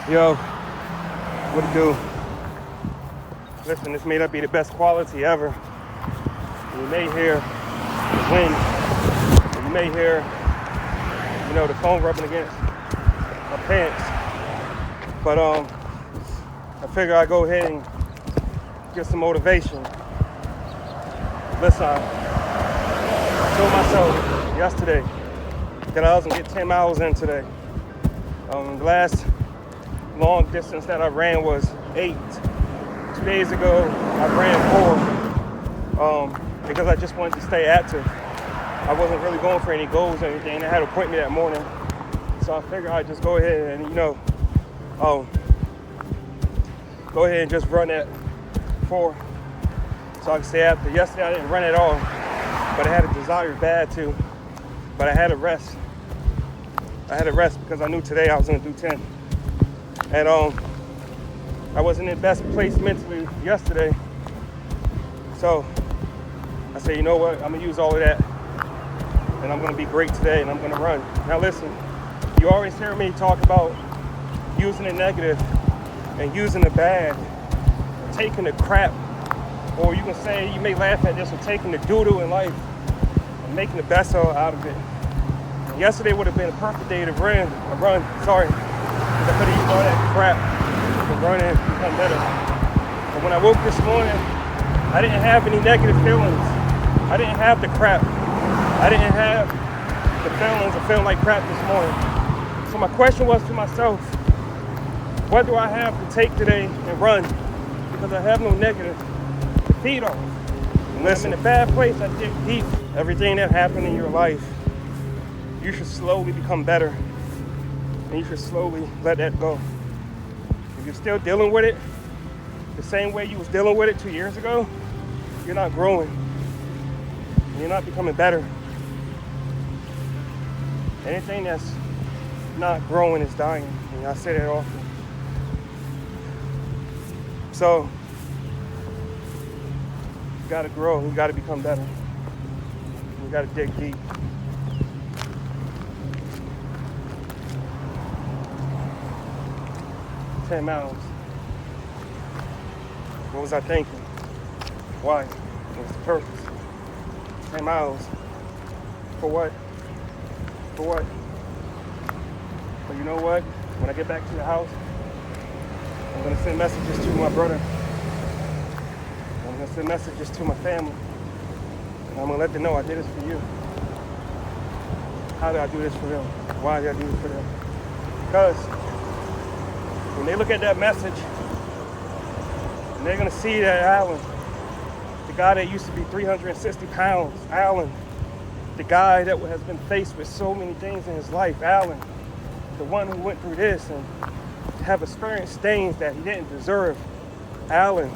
Yo, what it do? Listen, this may not be the best quality ever. You may hear the wind, or you may hear, the phone rubbing against my pants. But I figure I go ahead and get some motivation. Listen, I told myself yesterday that I was gonna get 10 miles in today. The last long distance that I ran was 8. 2 days ago, I ran 4 because I just wanted to stay active. I wasn't really going for any goals or anything. I had an appointment that morning. So I figured I'd just go ahead and, go ahead and just run that 4 so I can stay active. Yesterday, I didn't run at all, but I had a desire bad to. But I had to rest. Because I knew today I was going to do 10. And I wasn't in the best place mentally yesterday. So I said, you know what? I'm going to use all of that. And I'm going to be great today, and I'm going to run. Now listen, you always hear me talk about using the negative and using the bad, taking the crap, or you can say, you may laugh at this, or taking the doo-doo in life and making the best out of it. And yesterday would have been a perfect day to run, because I could have used all that crap to run and become better. But when I woke this morning, I didn't have any negative feelings. I didn't have the crap. I didn't have the feelings of feeling like crap this morning. So my question was to myself, what do I have to take today and run? Because I have no negative to feed off. When I'm in a bad place, I dig deep. Everything that happened in your life, you should slowly become better. And you should slowly let that go. If you're still dealing with it the same way you was dealing with it 2 years ago, you're not growing. And you're not becoming better. Anything that's not growing is dying. And I say that often. So, you gotta grow. You gotta become better. You gotta dig deep. "10 miles. What was I thinking? Why? What was the purpose? 10 miles. For what? For what? But you know what? When I get back to the house, I'm gonna send messages to my brother. I'm gonna send messages to my family. And I'm gonna let them know I did this for you. How did I do this for them? Why did I do this for them? Because when they look at that message, and they're gonna see that Alan, the guy that used to be 360 pounds, Alan, the guy that has been faced with so many things in his life, Alan, the one who went through this and have experienced things that he didn't deserve, Alan,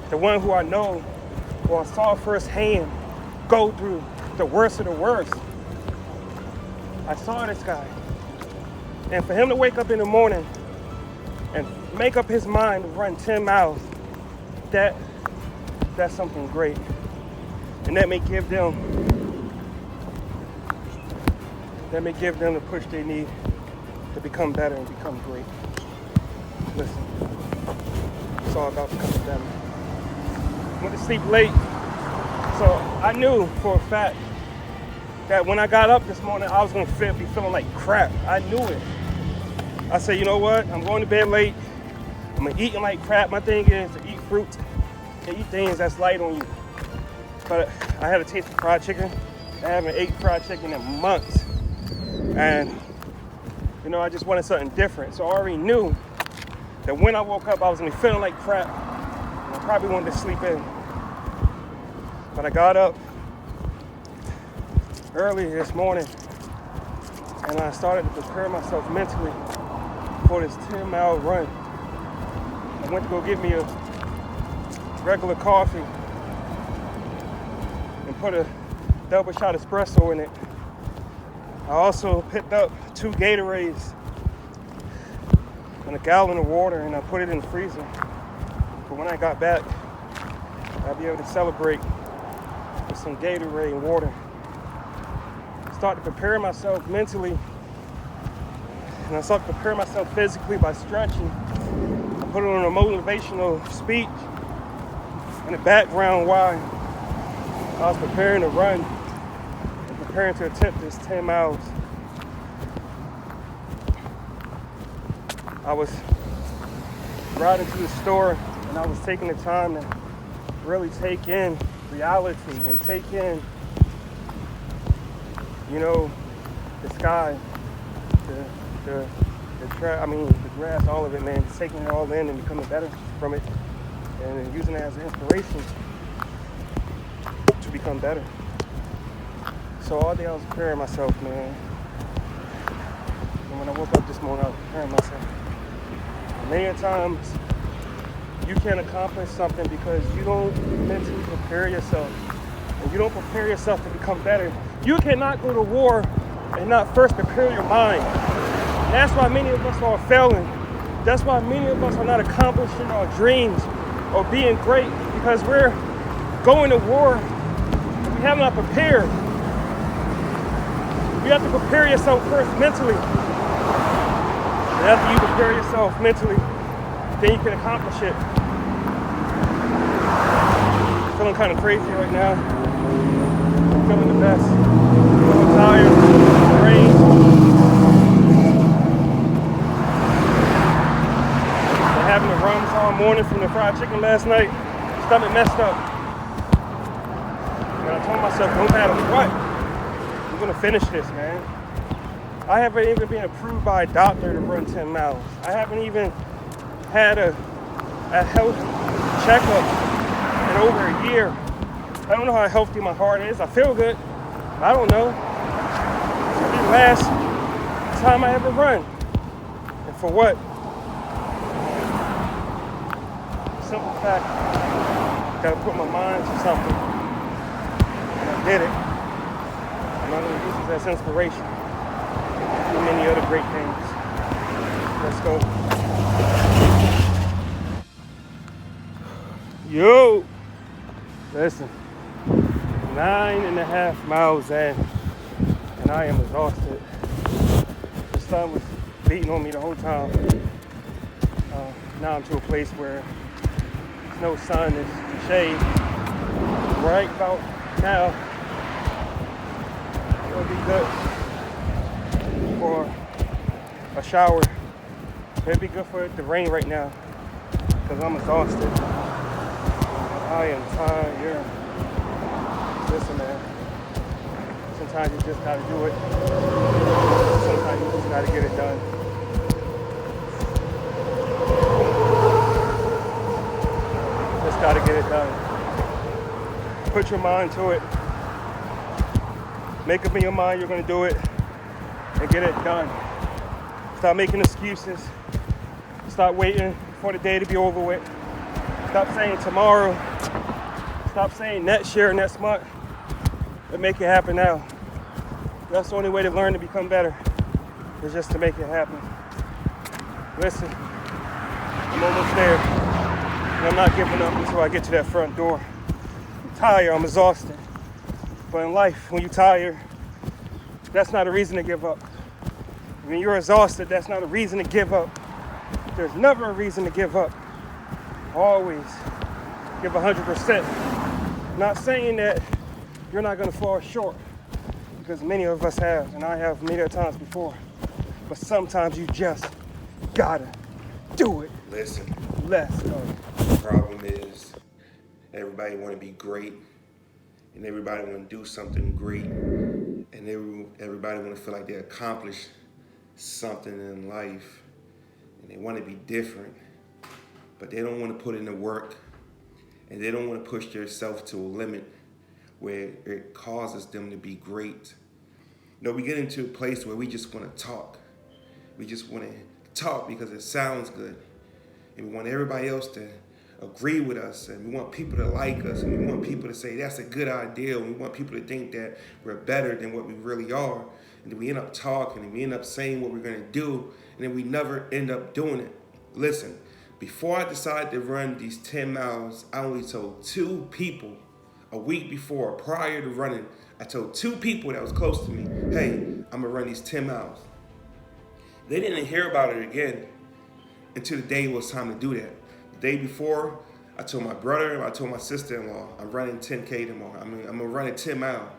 the one who I know, or I saw firsthand go through the worst of the worst. I saw this guy. And for him to wake up in the morning and make up his mind to run 10 miles, that's something great. And that may give them the push they need to become better and become great. Listen, it's all about becoming better. Went to sleep late, so I knew for a fact that when I got up this morning, I was gonna be feeling like crap. I knew it. I said, you know what? I'm going to bed late. I'm eating like crap. My thing is to eat fruit and eat things that's light on you. But I had a taste of fried chicken. I haven't ate fried chicken in months. And, I just wanted something different. So I already knew that when I woke up, I was gonna be feeling like crap. And I probably wanted to sleep in. But I got up early this morning and I started to prepare myself mentally for this 10-mile run. I went to go get me a regular coffee and put a double shot espresso in it. I also picked up 2 Gatorades and a gallon of water, and I put it in the freezer. But when I got back, I'll be able to celebrate with some Gatorade and water. Start to prepare myself mentally. And I started preparing myself physically by stretching. I put on a motivational speech in the background while I was preparing to run and preparing to attempt this 10 miles. I was riding to the store and I was taking the time to really take in reality and take in, the sky, the grass, all of it, man. Just taking it all in and becoming better from it and using it as an inspiration to become better. So all day I was preparing myself, man. And when I woke up this morning, I was preparing myself. Many times you can't accomplish something because you don't mentally prepare yourself. And you don't prepare yourself to become better. You cannot go to war and not first prepare your mind. And that's why many of us are failing. That's why many of us are not accomplishing our dreams or being great, because we're going to war and we have not prepared. You have to prepare yourself first mentally. And after you prepare yourself mentally, then you can accomplish it. I'm feeling kind of crazy right now. I'm feeling the best. I'm tired. Rain. I'm having the runs all morning from the fried chicken last night. Stomach messed up. And I told myself, no matter what, I'm gonna finish this, man. I haven't even been approved by a doctor to run 10 miles. I haven't even had a health checkup in over a year. I don't know how healthy my heart is. I feel good. I don't know. It's the last time I ever run. And for what? Simple fact, gotta put my mind to something. And I did it. I'm not gonna use this as inspiration. Do many other great things. Let's go. Yo! Listen, 9.5 miles in, and I am exhausted. The sun was beating on me the whole time. Now I'm to a place where there's no sun, it's shade. Right about now, it'll be good for a shower. It'd be good for the rain right now, because I'm exhausted. I am tired. Listen, man. Sometimes you just gotta do it. Sometimes you just gotta get it done. Just gotta get it done. Put your mind to it. Make up in your mind you're gonna do it and get it done. Stop making excuses. Stop waiting for the day to be over with. Stop saying tomorrow. Stop saying next year, next month. And make it happen now. That's the only way to learn to become better, is just to make it happen. Listen, I'm almost there. And I'm not giving up until I get to that front door. I'm tired, I'm exhausted. But in life, when you're tired, that's not a reason to give up. When you're exhausted, that's not a reason to give up. There's never a reason to give up. Always give 100%. Not saying that you're not gonna fall short, because many of us have, and I have many times before. But sometimes you just gotta do it. Listen. Let's go. The problem is everybody want to be great, and everybody want to do something great, and everybody want to feel like they accomplished something in life, and they want to be different, but they don't want to put in the work, and they don't want to push themselves to a limit where it causes them to be great. We get into a place where we just want to talk. We just want to talk because it sounds good, and we want everybody else to agree with us, and we want people to like us, and we want people to say that's a good idea, and we want people to think that we're better than what we really are. And then we end up talking, and we end up saying what we're going to do, and then we never end up doing it. Listen, before I decided to run these 10 miles, I only told 2 people a week before, prior to running. I told 2 people that was close to me, hey, I'm going to run these 10 miles. They didn't hear about it again until the day it was time to do that. The day before, I told my brother, I told my sister-in-law, I'm running 10K tomorrow. I'm gonna run a 10 mile.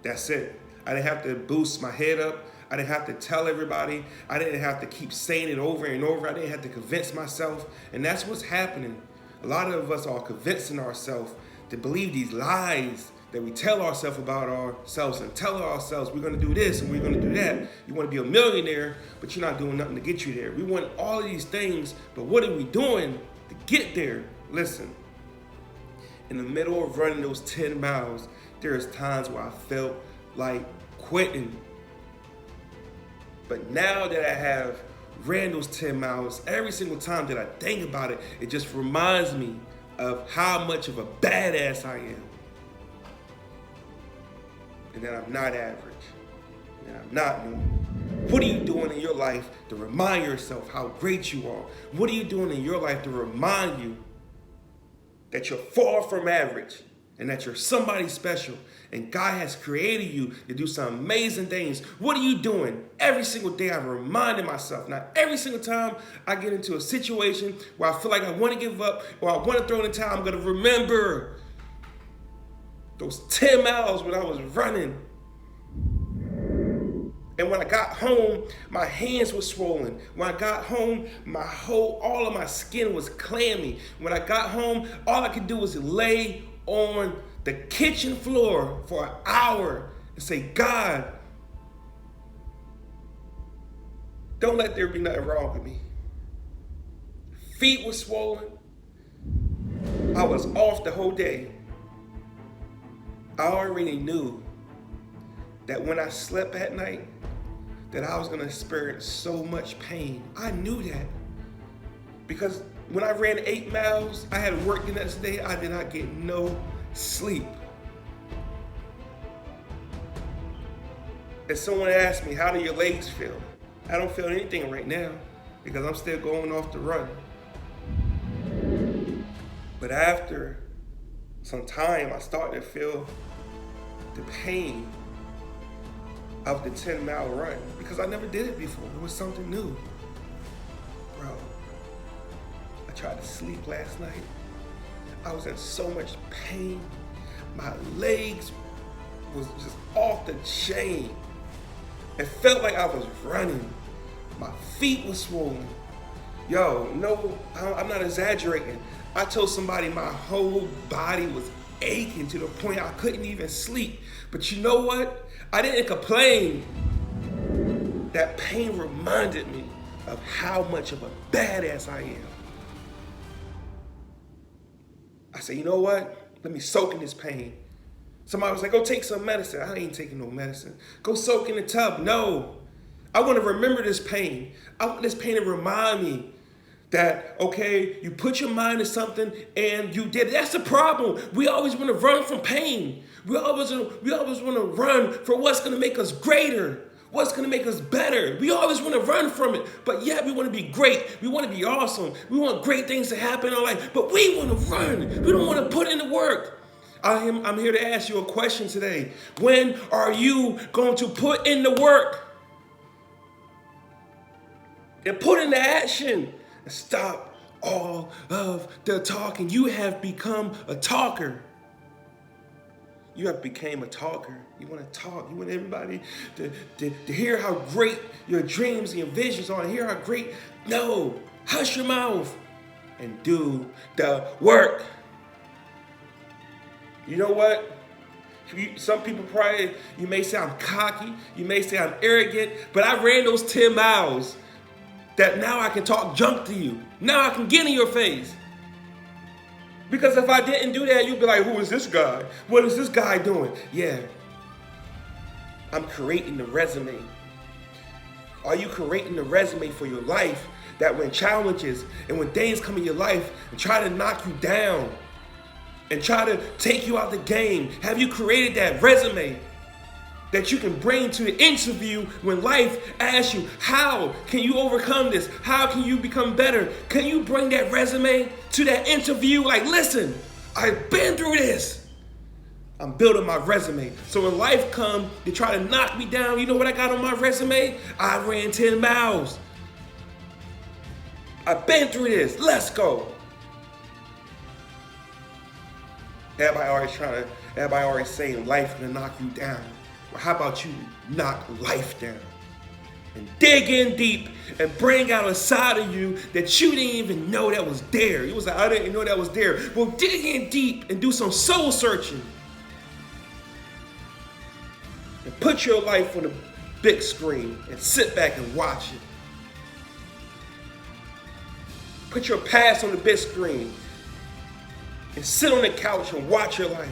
That's it. I didn't have to boost my head up. I didn't have to tell everybody. I didn't have to keep saying it over and over. I didn't have to convince myself. And that's what's happening. A lot of us are convincing ourselves to believe these lies that we tell ourselves about ourselves and tell ourselves we're going to do this and we're going to do that. You want to be a millionaire, but you're not doing nothing to get you there. We want all of these things, but what are we doing to get there? Listen, in the middle of running those 10 miles, there's times where I felt like quitting. But now that I have ran those 10 miles, every single time that I think about it, it just reminds me of how much of a badass I am. And that I'm not average. And I'm not normal. What are you doing in your life to remind yourself how great you are? What are you doing in your life to remind you that you're far from average and that you're somebody special and God has created you to do some amazing things? What are you doing? Every single day I'm reminding myself. Now, every single time I get into a situation where I feel like I want to give up or I want to throw in the towel, I'm going to remember those 10 miles when I was running. And when I got home, my hands were swollen. When I got home, all of my skin was clammy. When I got home, all I could do was lay on the kitchen floor for an hour and say, God, don't let there be nothing wrong with me. Feet were swollen. I was off the whole day. I already knew that when I slept at night, that I was going to experience so much pain. I knew that. Because when I ran 8 miles, I had work the next day, I did not get no sleep. And someone asked me, how do your legs feel? I don't feel anything right now because I'm still going off the run. But after some time, I started to feel the pain of the 10-mile run because I never did it before. It was something new. Bro, I tried to sleep last night. I was in so much pain. My legs was just off the chain. It felt like I was running. My feet were swollen. Yo, no, I'm not exaggerating. I told somebody my whole body was aching to the point I couldn't even sleep. But you know what? I didn't complain. That pain reminded me of how much of a badass I am. I said, you know what? Let me soak in this pain. Somebody was like, go take some medicine. I ain't taking no medicine. Go soak in the tub. No. I want to remember this pain. I want this pain to remind me that, okay, you put your mind to something and you did it. That's the problem. We always want to run from pain. We always want to run for what's going to make us greater, what's going to make us better. We always want to run from it. But yeah, we want to be great. We want to be awesome. We want great things to happen in our life. But we want to run. We don't want to put in the work. I'm here to ask you a question today. When are you going to put in the work and put into action and stop all of the talking? You have become a talker. You have become a talker. You want to talk. You want everybody to hear how great your dreams and your visions are, and hear how great. No, hush your mouth and do the work. You know what? Some people probably, you may say I'm cocky, you may say I'm arrogant, but I ran those 10 miles that now I can talk junk to you. Now I can get in your face. Because if I didn't do that, you'd be like, who is this guy? What is this guy doing? Yeah, I'm creating the resume. Are you creating the resume for your life that when challenges and when things come in your life and try to knock you down, and try to take you out the game? Have you created that resume that you can bring to the interview when life asks you, how can you overcome this? How can you become better? Can you bring that resume to that interview? Like, listen, I've been through this. I'm building my resume. So when life come to try to knock me down, you know what I got on my resume? I ran 10 miles. I've been through this. Let's go. Everybody always saying life gonna knock you down. Well, how about you knock life down? And dig in deep and bring out a side of you that you didn't even know that was there. You was like, I didn't know that was there. Well, dig in deep and do some soul searching. And put your life on the big screen and sit back and watch it. Put your past on the big screen and sit on the couch and watch your life.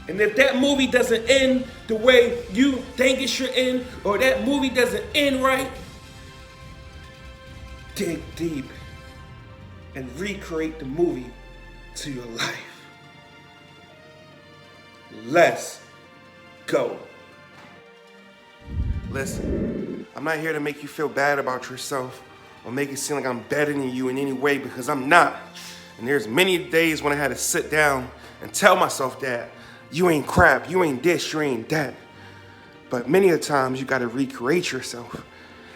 And if that movie doesn't end the way you think it should end, or that movie doesn't end right, dig deep and recreate the movie to your life. Let's go. Listen, I'm not here to make you feel bad about yourself or make it seem like I'm better than you in any way, because I'm not. And there's many days when I had to sit down and tell myself that you ain't crap, you ain't this, you ain't that. But many of the times you gotta recreate yourself.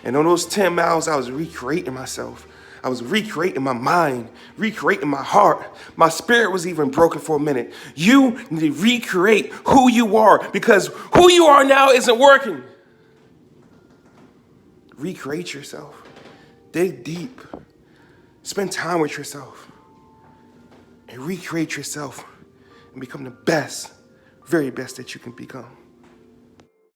And on those 10 miles, I was recreating myself. I was recreating my mind, recreating my heart. My spirit was even broken for a minute. You need to recreate who you are, because who you are now isn't working. Recreate yourself. Dig deep. Spend time with yourself. And recreate yourself and become the best, very best that you can become.